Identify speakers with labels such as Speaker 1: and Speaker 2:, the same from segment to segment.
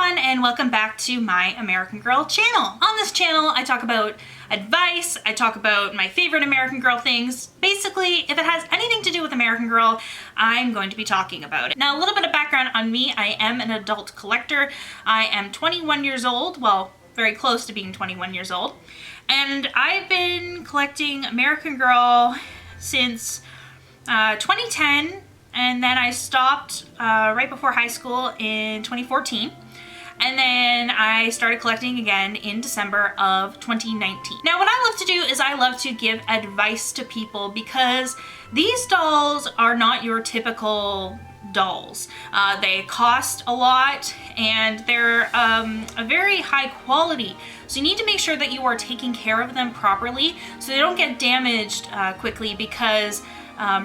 Speaker 1: everyone, and welcome back to my American Girl channel. On this channel, I talk about advice, I talk about my favorite American Girl things. Basically, if it has anything to do with American Girl, I'm going to be talking about it. Now, a little bit of background on me. I am an adult collector. I am 21 years old, well, very close to being 21 years old. And I've been collecting American Girl since 2010. And then I stopped right before high school in 2014. And then I started collecting again in December of 2019. Now, what I love to do is I love to give advice to people because these dolls are not your typical dolls. They cost a lot and they're a very high quality. So you need to make sure that you are taking care of them properly so they don't get damaged quickly, because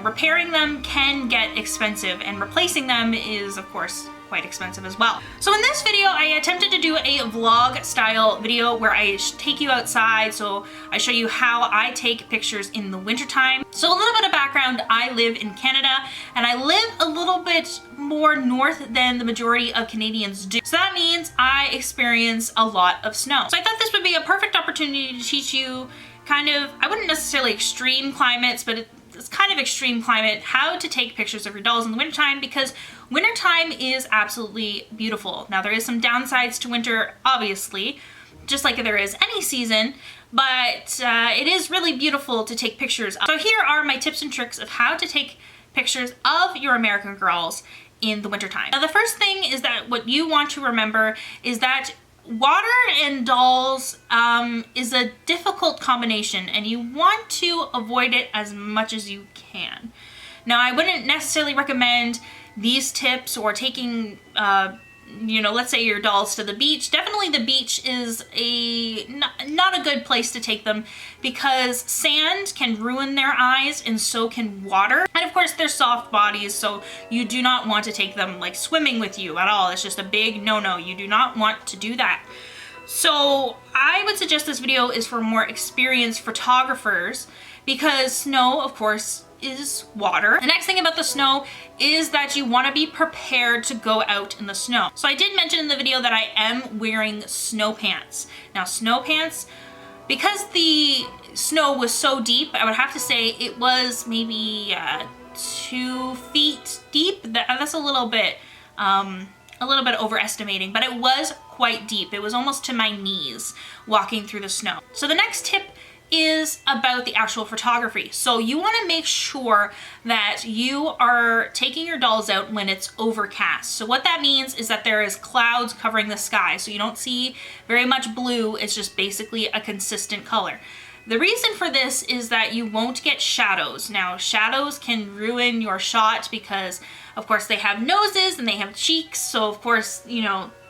Speaker 1: repairing them can get expensive and replacing them is, of course, quite expensive as well. So in this video, I attempted to do a vlog style video where I take you outside. So I show you how I take pictures in the wintertime. So a little bit of background, I live in Canada and I live a little bit more north than the majority of Canadians do. So that means I experience a lot of snow. So I thought this would be a perfect opportunity to teach you kind of, I wouldn't necessarily extreme climates, but it's kind of extreme climate, how to take pictures of your dolls in the wintertime, because wintertime is absolutely beautiful. Now, there is some downsides to winter, obviously, just like there is any season, but it is really beautiful to take pictures of. So here are my tips and tricks of how to take pictures of your American Girls in the wintertime. Now, the first thing is that what you want to remember is that water and dolls is a difficult combination, and you want to avoid it as much as you can. Now, I wouldn't necessarily recommend these tips or taking, let's say your dolls to the beach. Definitely the beach is not a good place to take them because sand can ruin their eyes and so can water. And of course, they're soft bodies, so you do not want to take them like swimming with you at all. It's just a big no-no. You do not want to do that. So I would suggest this video is for more experienced photographers because snow, of course, is water. The next thing about the snow is that you want to be prepared to go out in the snow. So I did mention in the video that I am wearing snow pants. Now, snow pants, because the snow was so deep, I would have to say it was maybe 2 feet deep. That's a little bit overestimating, but it was quite deep. It was almost to my knees walking through the snow. So the next tip is about the actual photography. So you want to make sure that you are taking your dolls out when it's overcast. So what that means is that there is clouds covering the sky. So you don't see very much blue. It's just basically a consistent color. The reason for this is that you won't get shadows. Now, shadows can ruin your shot because, of course, they have noses and they have cheeks. So, of course,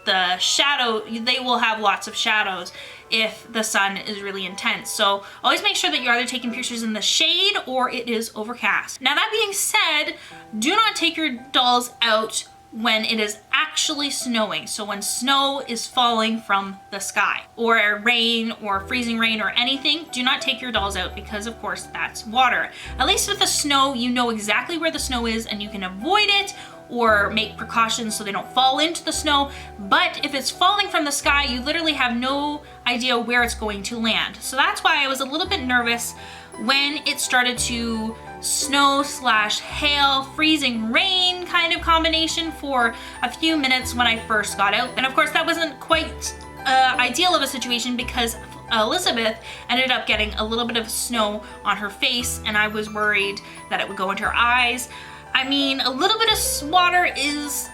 Speaker 1: the shadow, they will have lots of shadows if the sun is really intense. So always make sure that you're either taking pictures in the shade or it is overcast. Now, that being said, do not take your dolls out when it is actually snowing. So when snow is falling from the sky, or rain or freezing rain or anything, do not take your dolls out because, of course, that's water. At least with the snow, you know exactly where the snow is and you can avoid it or make precautions so they don't fall into the snow. But if it's falling from the sky, you literally have no idea where it's going to land. So that's why I was a little bit nervous when it started to snow / hail, freezing rain kind of combination for a few minutes when I first got out. And of course, that wasn't quite ideal of a situation because Elizabeth ended up getting a little bit of snow on her face, and I was worried that it would go into her eyes. I mean, a little bit of water is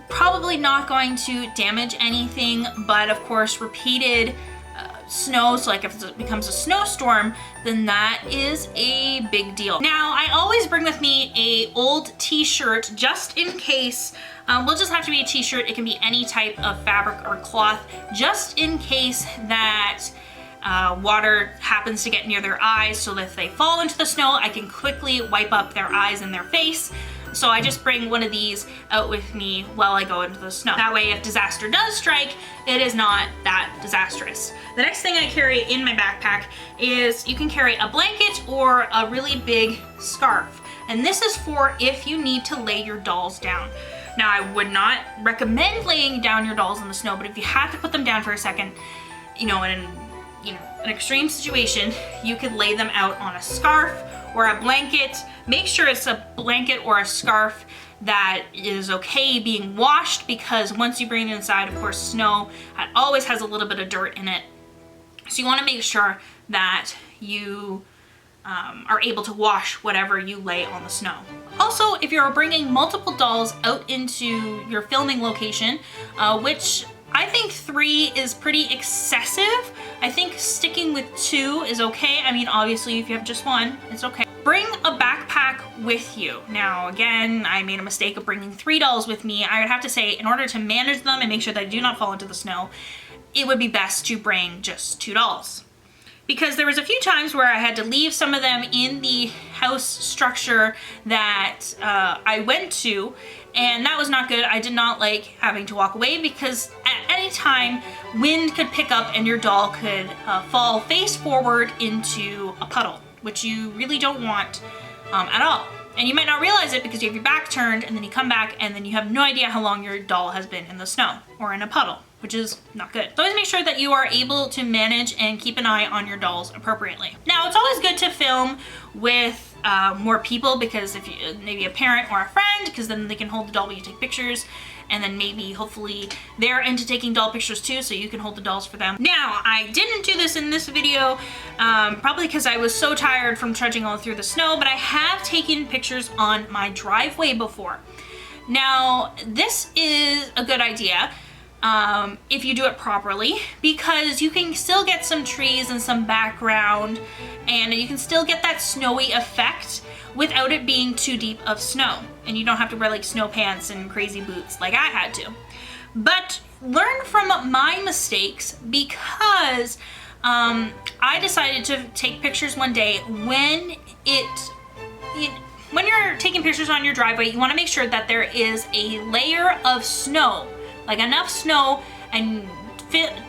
Speaker 1: probably not going to damage anything, but of course, repeated snow, so like if it becomes a snowstorm, then that is a big deal. Now, I always bring with me a old t-shirt just in case. Will just have to be a t-shirt. It can be any type of fabric or cloth, just in case that water happens to get near their eyes, so that if they fall into the snow, I can quickly wipe up their eyes and their face. So I just bring one of these out with me while I go into the snow. That way, if disaster does strike, it is not that disastrous. The next thing I carry in my backpack is you can carry a blanket or a really big scarf. And this is for if you need to lay your dolls down. Now, I would not recommend laying down your dolls in the snow, but if you have to put them down for a second, in an extreme situation, you could lay them out on a scarf or a blanket. Make sure it's a blanket or a scarf that is okay being washed, because once you bring it inside, of course, snow always has a little bit of dirt in it. So you want to make sure that you are able to wash whatever you lay on the snow. Also, if you're bringing multiple dolls out into your filming location, which I think 3 is pretty excessive. I think sticking with 2 is okay. I mean, obviously, if you have just 1, it's okay. Bring a backpack with you. Now, again, I made a mistake of bringing 3 dolls with me. I would have to say, in order to manage them and make sure they do not fall into the snow, it would be best to bring just 2 dolls. Because there was a few times where I had to leave some of them in the house structure that I went to, and that was not good. I did not like having to walk away, because at any time, wind could pick up and your doll could fall face forward into a puddle, which you really don't want at all. And you might not realize it because you have your back turned, and then you come back and then you have no idea how long your doll has been in the snow or in a puddle, which is not good. So always make sure that you are able to manage and keep an eye on your dolls appropriately. Now, it's always good to film with more people, because if you, maybe a parent or a friend, because then they can hold the doll while you take pictures, and then maybe hopefully they're into taking doll pictures too, so you can hold the dolls for them. Now, I didn't do this in this video, probably because I was so tired from trudging all through the snow, but I have taken pictures on my driveway before. Now, this is a good idea if you do it properly, because you can still get some trees and some background, and you can still get that snowy effect without it being too deep of snow. And you don't have to wear like snow pants and crazy boots like I had to. But learn from my mistakes, because I decided to take pictures one day when when you're taking pictures on your driveway, you want to make sure that there is a layer of snow, like enough snow, and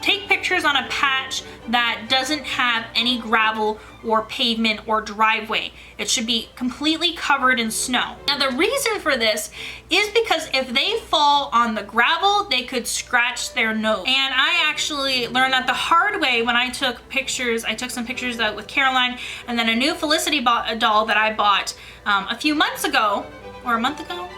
Speaker 1: take pictures on a patch that doesn't have any gravel or pavement or driveway. It should be completely covered in snow. Now, the reason for this is because if they fall on the gravel, they could scratch their nose. And I actually learned that the hard way when I took pictures. I took some pictures with Caroline, and then a new Felicity doll that I bought a few months ago, or a month ago?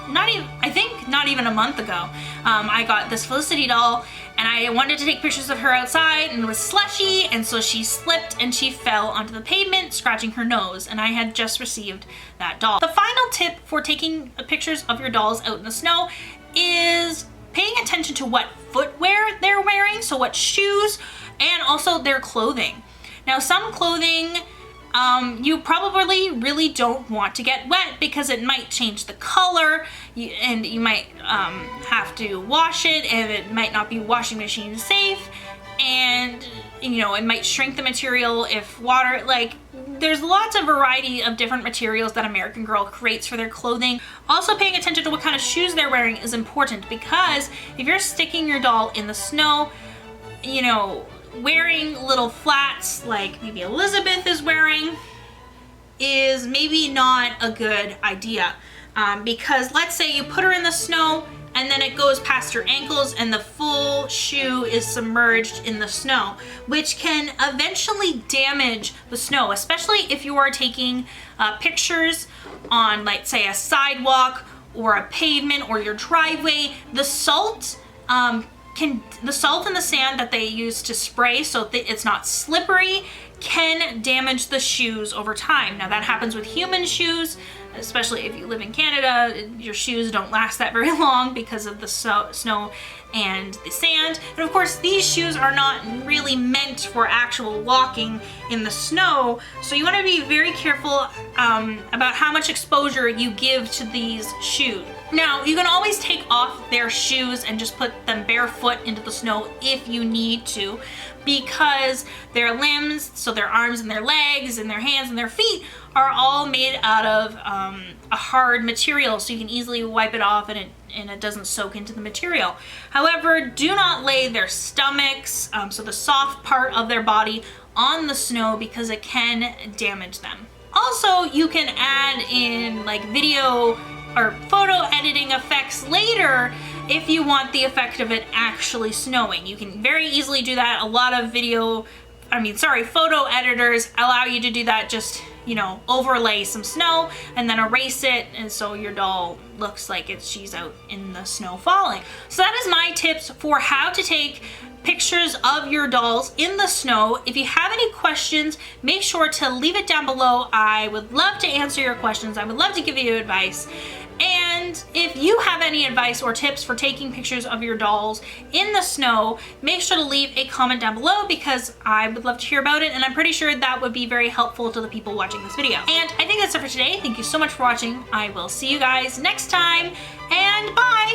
Speaker 1: I think not even a month ago. I got this Felicity doll, and I wanted to take pictures of her outside, and it was slushy, and so she slipped and she fell onto the pavement, scratching her nose, and I had just received that doll. The final tip for taking pictures of your dolls out in the snow is paying attention to what footwear they're wearing, so what shoes, and also their clothing. Now, some clothing you probably really don't want to get wet, because it might change the color, and you might have to wash it, and it might not be washing machine safe, and it might shrink the material if water, there's lots of variety of different materials that American Girl creates for their clothing. Also, paying attention to what kind of shoes they're wearing is important, because if you're sticking your doll in the snow, wearing little flats like maybe Elizabeth is wearing is maybe not a good idea, because let's say you put her in the snow and then it goes past her ankles and the full shoe is submerged in the snow, which can eventually damage the snow, especially if you are taking pictures on, like, say, a sidewalk or a pavement or your driveway. The salt the salt and the sand that they use to spray so that it's not slippery can damage the shoes over time. Now, that happens with human shoes, especially if you live in Canada. Your shoes don't last that very long because of the snow and the sand. And of course, these shoes are not really meant for actual walking in the snow, so you want to be very careful about how much exposure you give to these shoes. Now, you can always take off their shoes and just put them barefoot into the snow if you need to, because their limbs, so their arms and their legs and their hands and their feet, are all made out of a hard material, so you can easily wipe it off and it doesn't soak into the material. However, do not lay their stomachs, so the soft part of their body, on the snow, because it can damage them. Also, you can add in video or photo editing effects later if you want the effect of it actually snowing. You can very easily do that. A lot of photo editors allow you to do that. Just, you know, overlay some snow and then erase it, and so your doll looks like she's out in the snow falling. So that is my tips for how to take pictures of your dolls in the snow. If you have any questions, make sure to leave it down below. I would love to answer your questions. I would love to give you advice. And if you have any advice or tips for taking pictures of your dolls in the snow, make sure to leave a comment down below, because I would love to hear about it, and I'm pretty sure that would be very helpful to the people watching this video. And I think that's it for today. Thank you so much for watching. I will see you guys next time, and bye!